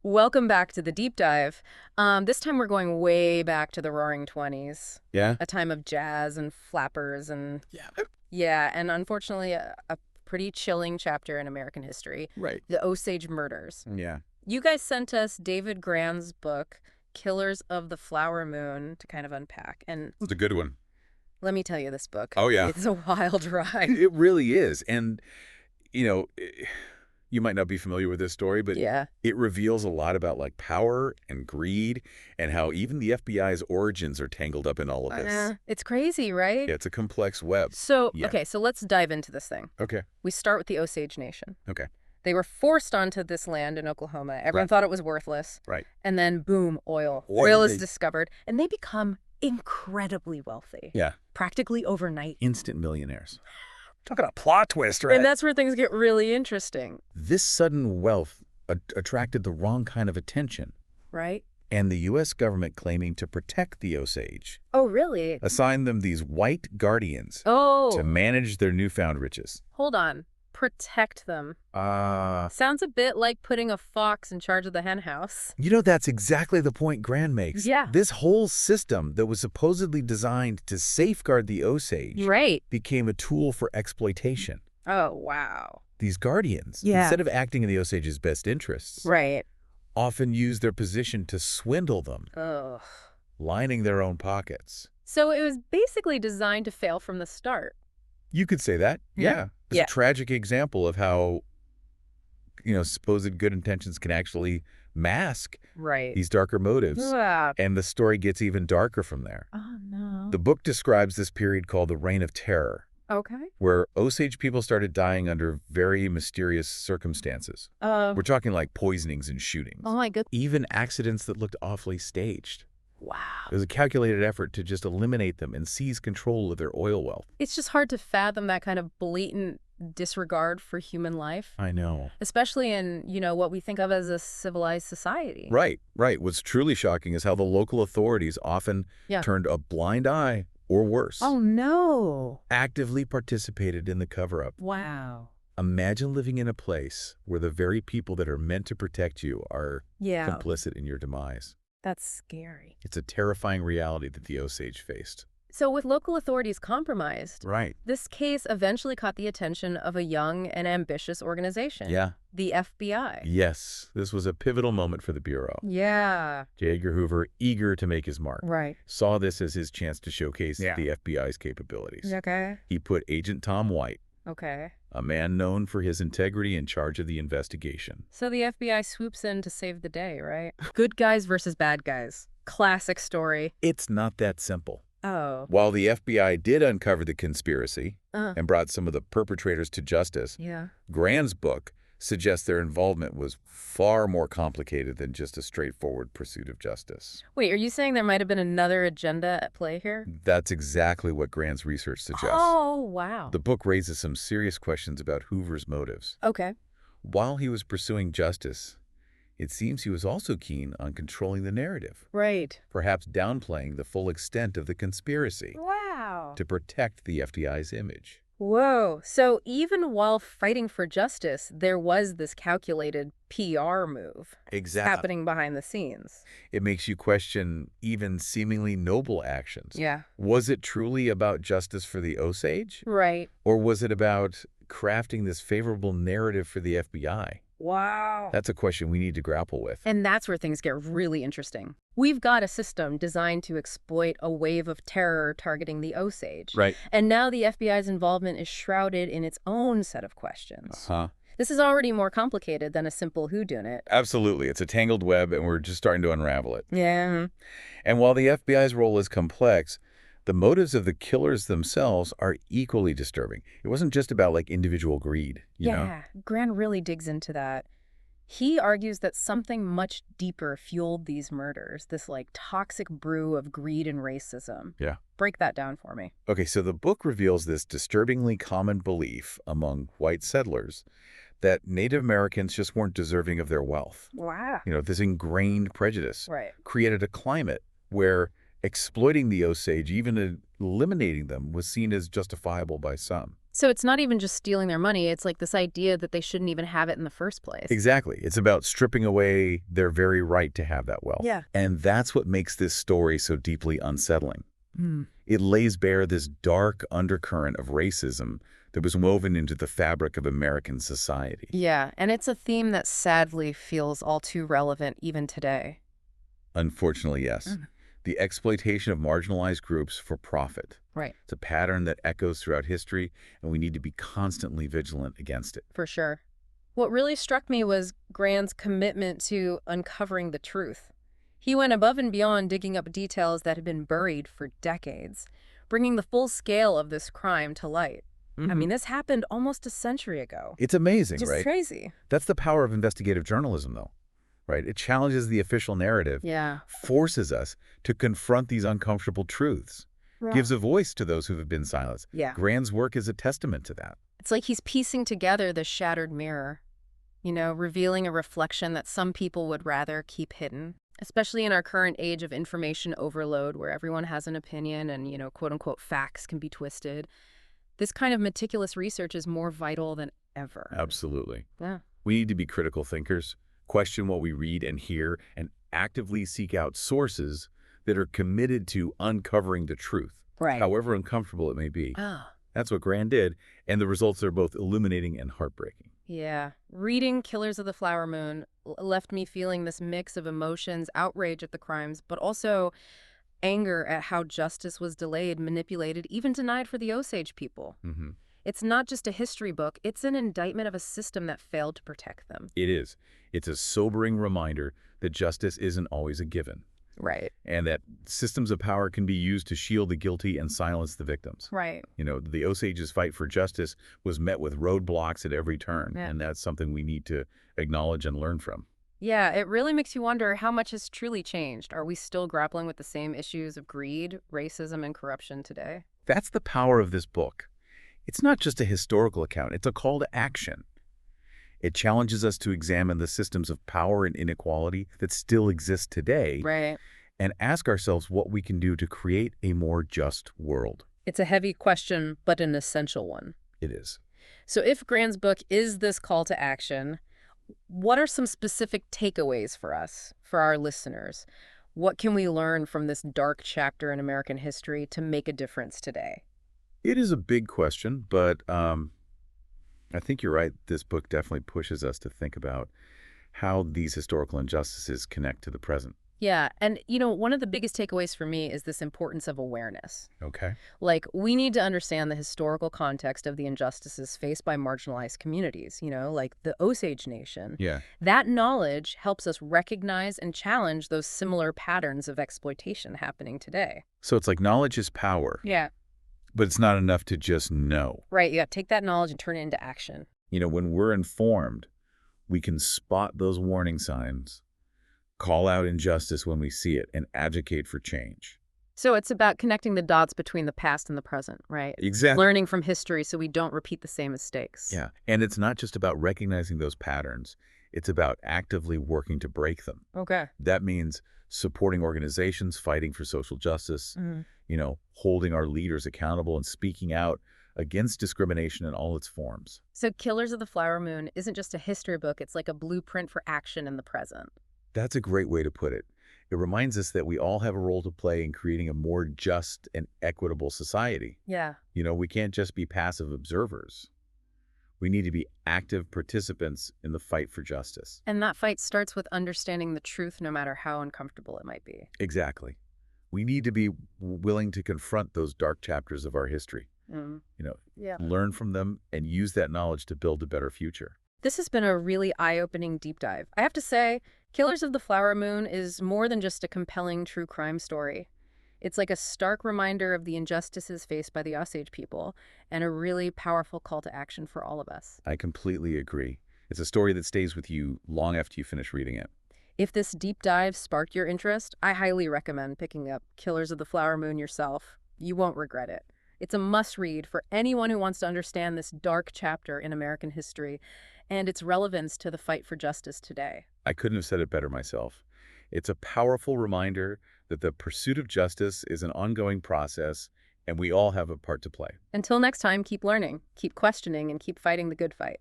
Welcome back to the deep dive. This time we're going way back to the Roaring Twenties, Yeah? a time of jazz and flappers and Yeah. yeah, and unfortunately a pretty chilling chapter in American history, Right. the Osage murders. Yeah. You guys sent us David Grann's book, Killers of the Flower Moon, to kind of unpack. And It's a good one. let me tell you, this book, Oh, yeah. it's a wild ride. It really is. And, you know, you might not be familiar with this story, but Yeah. it reveals a lot about, like, power and greed and how even the FBI's origins are tangled up in all of this. It's crazy, right? Yeah, it's a complex web. So, Yeah. okay, so let's dive into this thing. Okay. We start with the Osage Nation. Okay. They were forced onto this land in Oklahoma. Everyone Right. thought it was worthless. Right. And then, boom, oil. Boy, Oil they- is discovered, and they become incredibly wealthy. Yeah. Practically overnight. Instant millionaires. Talking a plot twist, right? And that's where things get really interesting, This sudden wealth attracted the wrong kind of attention, right? and the U.S. government claiming to protect the Osage Oh, really? assigned them these white guardians Oh, to manage their newfound riches. hold on. Protect them. You Sounds a bit like putting a fox in charge of the hen house. know, that's exactly the point Grann makes. Yeah. This whole system that was supposedly designed to safeguard the Osage Right. became a tool for exploitation. Oh, wow. These guardians, Yeah. instead of acting in the Osage's best interests, Right. often used their position to swindle them, Ugh. lining their own pockets. So it was basically designed to fail from the start. You could say that. Yeah. It's Yeah. a tragic example of how, supposed good intentions can actually mask Right. these darker motives. Ah. And the story gets even darker from there. Oh, no. The book describes this period called the Reign of Terror, Okay. where Osage people started dying under very mysterious circumstances. We're talking like poisonings and shootings. Oh, my goodness. Even accidents that looked awfully staged. Wow. It was a calculated effort to just eliminate them and seize control of their oil wealth. It's just hard to fathom that kind of blatant disregard for human life, I know. especially in, what we think of as a civilized society. Right, right. What's truly shocking is how the local authorities often Yeah. turned a blind eye, or worse, Oh, no. actively participated in the cover-up. Wow. Imagine living in a place where the very people that are meant to protect you are Yeah. complicit in your demise. That's scary. It's a terrifying reality that the Osage faced. So with local authorities compromised, Right. this case eventually caught the attention of a young and ambitious organization. Yeah. The FBI. Yes, this was a pivotal moment for the Bureau. Yeah. J. Edgar Hoover, eager to make his mark, Right. saw this as his chance to showcase Yeah. the FBI's capabilities. Okay. He put Agent Tom White, Okay. a man known for his integrity, in charge of the investigation. So the FBI swoops in to save the day, right? Good guys versus bad guys. Classic story. It's not that simple. Oh. While the FBI did uncover the conspiracy Uh, and brought some of the perpetrators to justice, yeah. Grann's book suggests their involvement was far more complicated than just a straightforward pursuit of justice. Wait, are you saying there might have been another agenda at play here? That's exactly what Grann's research suggests. Oh, wow. The book raises some serious questions about Hoover's motives. Okay. While he was pursuing justice, it seems he was also keen on controlling the narrative, Right. perhaps downplaying the full extent of the conspiracy Wow. to protect the FBI's image. Whoa. So even while fighting for justice, there was this calculated PR move happening behind the scenes. It makes you question even seemingly noble actions. Yeah. Was it truly about justice for the Osage? Right. Or was it about crafting this favorable narrative for the FBI? Wow. That's a question we need to grapple with. And that's where things get really interesting. We've got a system designed to exploit a wave of terror targeting the Osage. Right. And now the FBI's involvement is shrouded in its own set of questions. Huh. This is already more complicated than a simple whodunit. Absolutely. It's a tangled web, and we're just starting to unravel it. Yeah. And while the FBI's role is complex, the motives of the killers themselves are equally disturbing. It wasn't just about, like, individual greed, you know? Yeah. Grann really digs into that. He argues that something much deeper fueled these murders, this toxic brew of greed and racism. Yeah. Break that down for me. Okay, so the book reveals this disturbingly common belief among white settlers that Native Americans just weren't deserving of their wealth. Wow. This ingrained prejudice Right. created a climate where exploiting the Osage, even eliminating them, was seen as justifiable by some. So it's not even just stealing their money, it's like this idea that they shouldn't even have it in the first place. Exactly. It's about stripping away their very right to have that wealth. Yeah. And that's what makes this story so deeply unsettling. Hmm. It lays bare this dark undercurrent of racism that was woven into the fabric of American society. Yeah, and it's a theme that sadly feels all too relevant even today. Unfortunately, yes. Mm. The exploitation of marginalized groups for profit. Right. It's a pattern that echoes throughout history, and we need to be constantly vigilant against it. For sure. What really struck me was Grann's commitment to uncovering the truth. He went above and beyond digging up details that had been buried for decades, bringing the full scale of this crime to light. I mean, this happened almost a century ago. It's amazing, Just right? crazy. That's the power of investigative journalism, though, right? It challenges the official narrative, Yeah. forces us to confront these uncomfortable truths, gives a voice to those who have been silenced. Yeah. Grann's work is a testament to that. It's like he's piecing together the shattered mirror, revealing a reflection that some people would rather keep hidden, especially in our current age of information overload where everyone has an opinion and, quote unquote, facts can be twisted. This kind of meticulous research is more vital than ever. Absolutely. Yeah. We need to be critical thinkers, question what we read and hear, and actively seek out sources that are committed to uncovering the truth, Right. however uncomfortable it may be. Ah. That's what Grann did, and the results are both illuminating and heartbreaking. Yeah. Reading Killers of the Flower Moon left me feeling this mix of emotions, outrage at the crimes, but also anger at how justice was delayed, manipulated, even denied for the Osage people. It's not just a history book, it's an indictment of a system that failed to protect them. It is. It's a sobering reminder that justice isn't always a given, Right. and that systems of power can be used to shield the guilty and silence the victims. Right. The Osage's fight for justice was met with roadblocks at every turn, Yeah. and that's something we need to acknowledge and learn from. Yeah, it really makes you wonder how much has truly changed. Are we still grappling with the same issues of greed, racism, and corruption today? That's the power of this book. It's not just a historical account, it's a call to action. It challenges us to examine the systems of power and inequality that still exist today Right. and ask ourselves what we can do to create a more just world. It's a heavy question, but an essential one. It is. So if Grann's book is this call to action, what are some specific takeaways for us, for our listeners? What can we learn from this dark chapter in American history to make a difference today? It is a big question, but I think you're right. This book definitely pushes us to think about how these historical injustices connect to the present. Yeah, and one of the biggest takeaways for me is this importance of awareness. Okay. Like, we need to understand the historical context of the injustices faced by marginalized communities, like the Osage Nation. Yeah. That knowledge helps us recognize and challenge those similar patterns of exploitation happening today. So it's like knowledge is power, Yeah. but it's not enough to just know. Right, you got to take that knowledge and turn it into action. When we're informed, we can spot those warning signs, call out injustice when we see it, and advocate for change. So it's about connecting the dots between the past and the present, right? Exactly. Learning from history so we don't repeat the same mistakes. Yeah. And it's not just about recognizing those patterns. It's about actively working to break them. Okay. That means supporting organizations fighting for social justice, holding our leaders accountable and speaking out against discrimination in all its forms. So Killers of the Flower Moon isn't just a history book, it's like a blueprint for action in the present. That's a great way to put it. It reminds us that we all have a role to play in creating a more just and equitable society. Yeah. We can't just be passive observers. We need to be active participants in the fight for justice. And that fight starts with understanding the truth no matter how uncomfortable it might be. Exactly. We need to be willing to confront those dark chapters of our history. Yeah. Learn from them and use that knowledge to build a better future. This has been a really eye-opening deep dive. I have to say, Killers of the Flower Moon is more than just a compelling true crime story. It's like a stark reminder of the injustices faced by the Osage people and a really powerful call to action for all of us. I completely agree. It's a story that stays with you long after you finish reading it. If this deep dive sparked your interest, I highly recommend picking up Killers of the Flower Moon yourself. You won't regret it. It's a must-read for anyone who wants to understand this dark chapter in American history and its relevance to the fight for justice today. I couldn't have said it better myself. It's a powerful reminder that the pursuit of justice is an ongoing process, and we all have a part to play. Until next time, keep learning, keep questioning, and keep fighting the good fight.